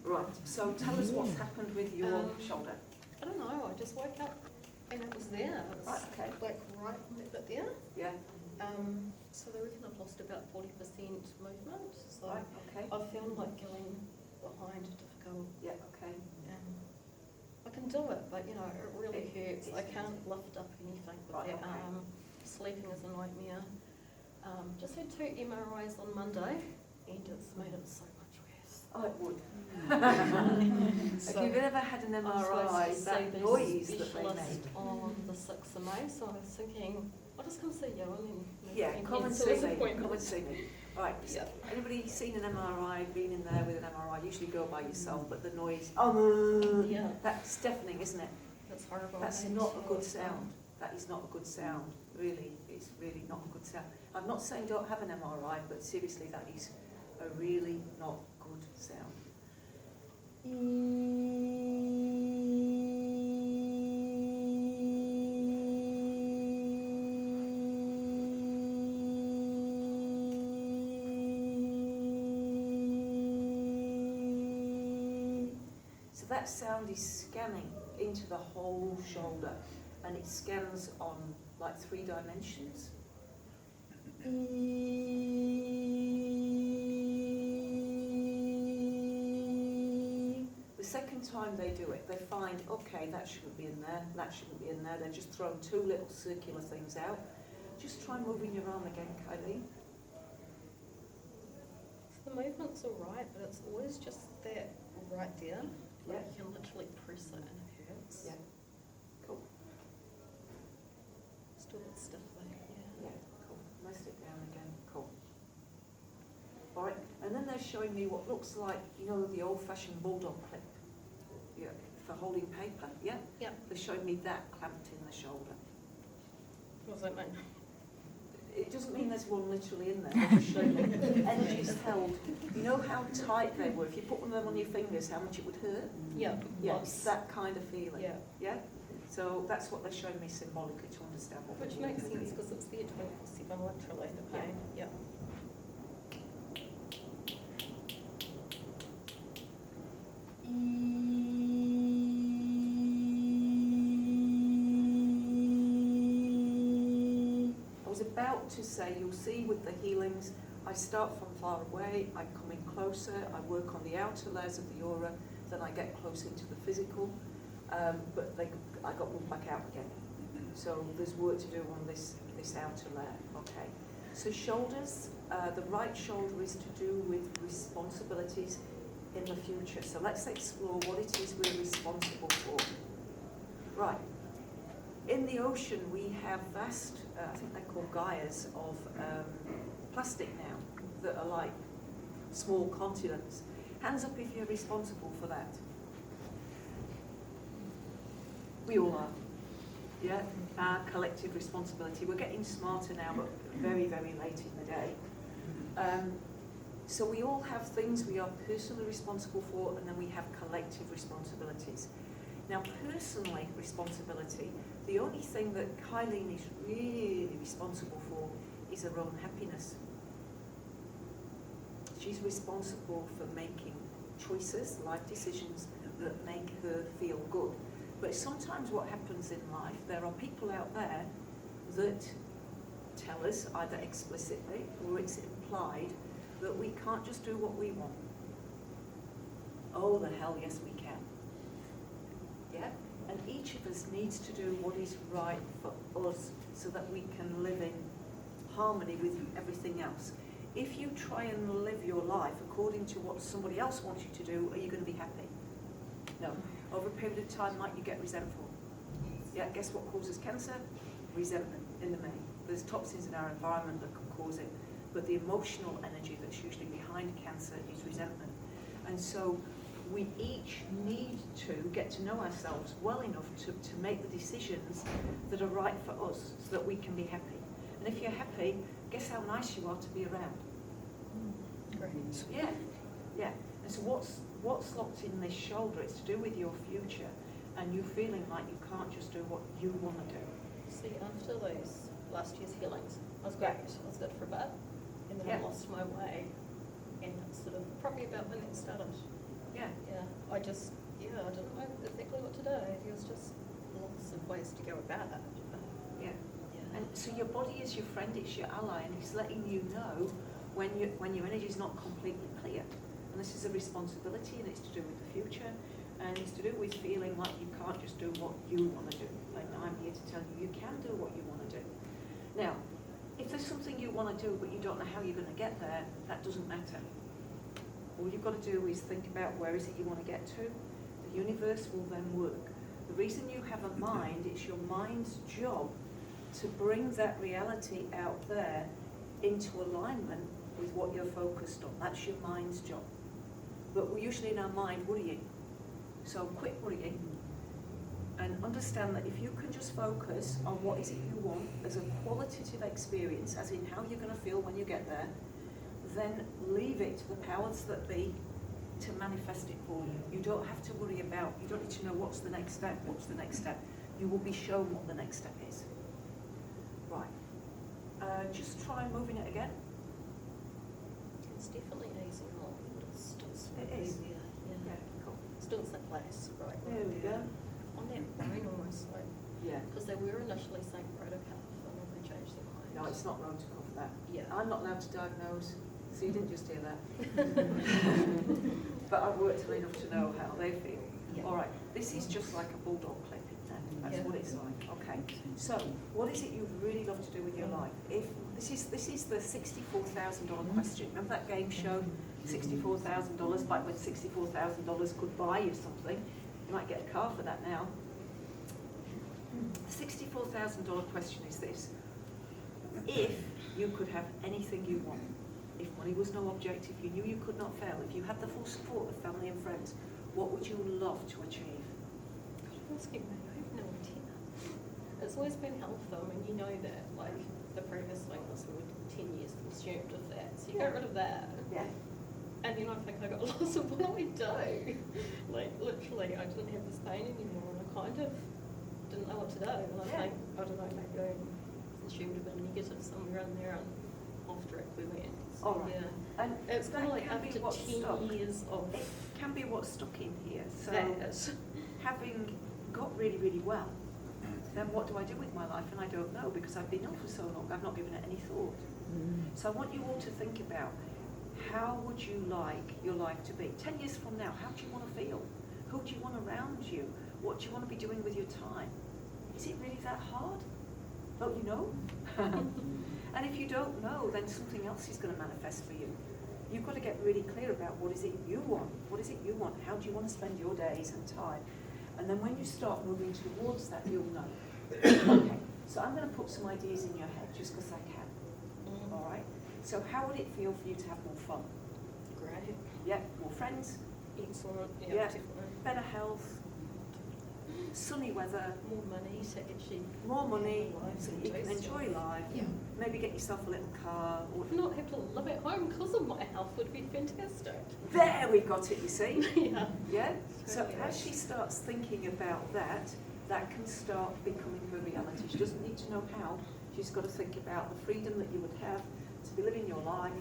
Right, so tell us what's happened with your shoulder. I don't know, I just woke up and it was there. It was Right, okay. like right bit there. Yeah, So they reckon I've lost about 40% movement. So right, okay. I found like going behind difficult. Yeah, okay. I can do it, but you know, it really hurts. I it's- can't lift up anything with Right, that okay. arm. Sleeping is a nightmare. Just had 2 MRIs on Monday and it's made it so much worse. Oh, it would. So If you've ever had an I'm MRI, supposed to see that the noise that they specialist make. on the 6th of May, so I was thinking, I'll just come see you and then maybe Yeah, we can come and cancel see this me, appointment. come and see me. Right, Yeah. anybody seen an MRI, been in there with an MRI, usually go by yourself, but the noise, Yeah, that's deafening, isn't it? that's horrible. That's And not a good so, sound. That is not a good sound, really. It's really not a good sound. I'm not saying don't have an MRI, but seriously, that is a really not good sound. So that sound is scanning into the whole shoulder, and it scans on like 3 dimensions. The second time they do it, they find, okay, that shouldn't be in there, that shouldn't be in there. They're just throwing 2 little circular things out. Just try moving your arm again, Kylene. The movement's alright, but it's always just that right there. Yeah. Like you can literally press it and it hurts. Yeah. Cool. Still a bit stiff though, yeah. Yeah, cool. Rest it down again. Cool. All right, and then they're showing me what looks like, you know, the old-fashioned bulldog clip. Yeah, for holding paper. Yeah. Yeah. They're showing me that clamped in the shoulder. What does that mean? It doesn't mean there's one literally in there. They're just showing me energy's held. You know how tight they were. If you put them on your fingers, how much it would hurt. Yeah. Yeah, lots. it's that kind of feeling. Yeah. Yeah. So that's what they're showing me symbolically to understand what. Which we're makes doing. sense because it's there 24/7 literally, the pain. Yeah. I was about to say, you'll see with the healings, I start from far away, I come in closer, I work on the outer layers of the aura, then I get closer into the physical, but I got moved back out again. So there's work to do on this outer layer, okay. So shoulders, the right shoulder is to do with responsibilities in the future. So let's explore what it is we're responsible for. Right. In the ocean, we have vast, I think they're called gyres, of plastic now that are like small continents. Hands up if you're responsible for that. We all are. Yeah, our collective responsibility. We're getting smarter now, but very, very late in the day. So we all have things we are personally responsible for, and then we have collective responsibilities. Now, personally responsibility, the only thing that Kylene is really responsible for is her own happiness. She's responsible for making choices, life decisions that make her feel good. But sometimes what happens in life, there are people out there that tell us, either explicitly or it's implied, that we can't just do what we want. Oh, the hell, yes we can. Yeah? And each of us needs to do what is right for us so that we can live in harmony with everything else. If you try and live your life according to what somebody else wants you to do, are you going to be happy? No. Over a period of time, might you get resentful? Yeah, guess what causes cancer? Resentment in the main. There's toxins in our environment that can cause it, but the emotional energy that's usually behind cancer is resentment. And so we each need to get to know ourselves well enough to make the decisions that are right for us so that we can be happy. And if you're happy, guess how nice you are to be around? Great. Yeah, yeah. And so what's locked in this shoulder? It's to do with your future and you feeling like you can't just do what you want to do. See, after those last year's healings, I was great. I was good for a bit, and then I lost my way, and it's sort of probably about when it started. Yeah. Yeah. I didn't know exactly what to do. There was just lots of ways to go about it. Yeah. Yeah. And so your body is your friend, it's your ally, and it's letting you know when your energy is not completely clear. And this is a responsibility, and it's to do with the future, and it's to do with feeling like you can't just do what you want to do. And I'm here to tell you, you can do what you want to do. Now, if there's something you want to do but you don't know how you're going to get there, that doesn't matter. All you've got to do is think about where is it you want to get to. The universe will then work. The reason you have a mind, it's your mind's job to bring that reality out there into alignment with what you're focused on. That's your mind's job. But we're usually in our mind worrying. So quit worrying and understand that if you can just focus on what is it you want as a qualitative experience, as in how you're going to feel when you get there, then leave it to the powers that be to manifest it for you. You don't have to worry about, you don't need to know what's the next step. You will be shown what the next step is. Right. Just try moving it again. It's definitely easy enough, but it's still so It is. easier. Yeah. Yeah, cool. Still in that place, right? There we go. On that bone almost, like, Yeah. because they were initially saying protocol, and then they changed their mind. No, it's not wrong to cover that. Yeah. I'm not allowed to diagnose, so you didn't just hear that. But I've worked with enough to know how they feel. Yeah. All right, this is just like a bulldog clip. That's Yeah. what it's like. Okay. So, what is it you'd really love to do with your life? If this is the $64,000 question. Remember that game show, $64,000, back when $64,000 could buy you something? You might get a car for that now. The $64,000 question is this: if you could have anything you want, if money was no object, if you knew you could not fail, if you had the full support of family and friends, what would you love to achieve? I'm asking me, I have no idea. It's always been health though, and you know that, like, the previous thing was we were 10 years consumed of that, so you get rid of that. Yeah. And then I think I got lost of what do I do? Like, literally, I didn't have this pain anymore, and I kind of didn't know what to do. And I think, I don't know, maybe I consumed a bit of negative somewhere in there, and off track we went. So, All right. yeah. And It's kind of like that can be after what's 10 stuck. years of It can be what's stuck in here. So, that. having got really, really well, then what do I do with my life? And I don't know, because I've been ill for so long, I've not given it any thought. So I want you all to think about, how would you like your life to be? 10 years from now, how do you want to feel? Who do you want around you? What do you want to be doing with your time? Is it really that hard? Don't you know? And if you don't know, then something else is going to manifest for you. You've got to get really clear about what is it you want? What is it you want? How do you want to spend your days and time? And then when you start moving towards that, you'll know. Okay, so I'm going to put some ideas in your head just because I can. All right? So how would it feel for you to have more fun? Great. Yeah, more friends, Excellent. Yeah. Yeah, definitely. better health, sunny weather, More money to actually more money, life so and you can do enjoy stuff. life. Yeah. Maybe get yourself a little car. Or Not have to live at home because of my health would be fantastic. there we got it, you see. Yeah. Yeah? So Totally as right. she starts thinking about that, that can start becoming her reality. She doesn't need to know how. She's got to think about the freedom that you would have to be living your life,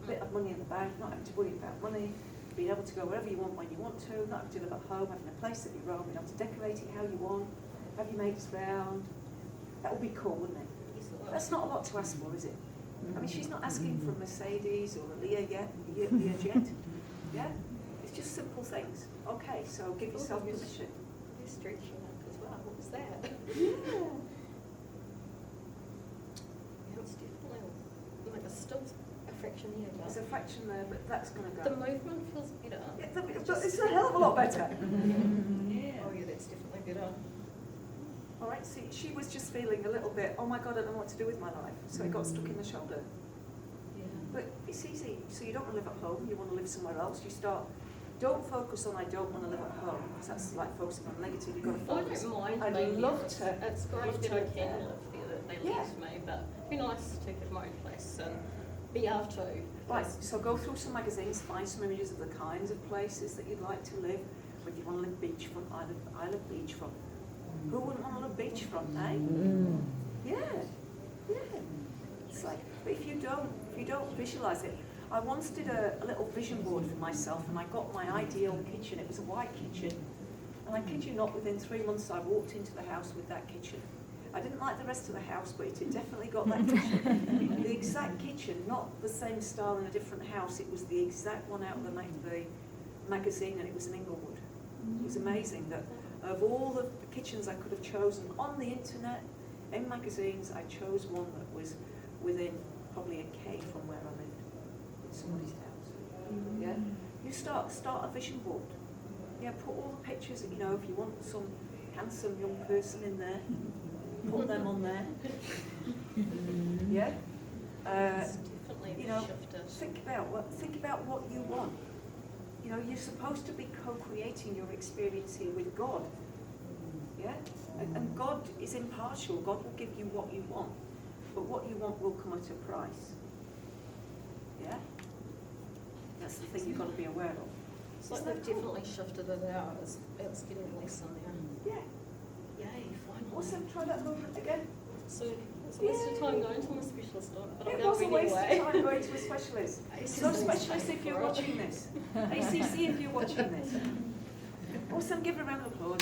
a bit of money in the bank, not having to worry about money, being able to go wherever you want when you want to, not having to live at home, having a place that you roam, being able to decorate it how you want, have your mates round. That would be cool, wouldn't it? Yes, it will. That's not a lot to ask for, is it? I mean, she's not asking for a Mercedes or a Learjet. Yeah? It's just simple things. Okay, so give yourself you're permission. You're stretching up as well. What was that? Yeah. Yeah, it's definitely like there's still a fraction there, There's but a fraction there, but that's going to go. the movement feels better. Yeah, but it's a hell of a lot better. Yeah. Oh yeah, that's definitely better. All right, see, she was just feeling a little bit, oh my God, I don't know what to do with my life. So it got stuck in the shoulder. Yeah. But it's easy. So you don't want to live at home, you want to live somewhere else. You start, don't focus on I don't want to live at home, because that's like focusing on negative. You've got to I focus. don't mind I'd being love there. to. It's great love that to I live can there. live there, that they Yeah. let me, but it'd be nice to have my own place and be able to. Right, so go through some magazines, find some images of the kinds of places that you'd like to live. Whether you want to live beachfront, I live beachfront. Who wouldn't want to live beachfront, eh? Yeah, yeah. It's like, but if you don't visualise it, I once did a little vision board for myself, and I got my ideal kitchen. It was a white kitchen. And I kid you not, within 3 months I walked into the house with that kitchen. I didn't like the rest of the house, but it had definitely got that kitchen. The exact kitchen, not the same style in a different house. It was the exact one out of the magazine, and it was in Inglewood. It was amazing that of all the kitchens I could have chosen on the internet, in magazines, I chose one that was within probably a K from where I lived, in somebody's house. Yeah, you start a vision board. Yeah, put all the pictures. You know, if you want some handsome young person in there, put them on there. Yeah. It's definitely You know, shifted. think about what you want. You know, you're supposed to be co-creating your experience here with God. Yeah? And God is impartial. God will give you what you want. But what you want will come at a price. Yeah? That's the thing you've got to be aware of. It's like Isn't they've that cool? definitely shifted it out. It's getting less in there. Yeah. Yay, finally. Awesome. Try that movement again. So it's a waste of time going to my specialist, but I'm It going was a waste anyway. of time going to a specialist. So specialist if you're watching this. ACC if you're watching this. Awesome. Give her a round of applause.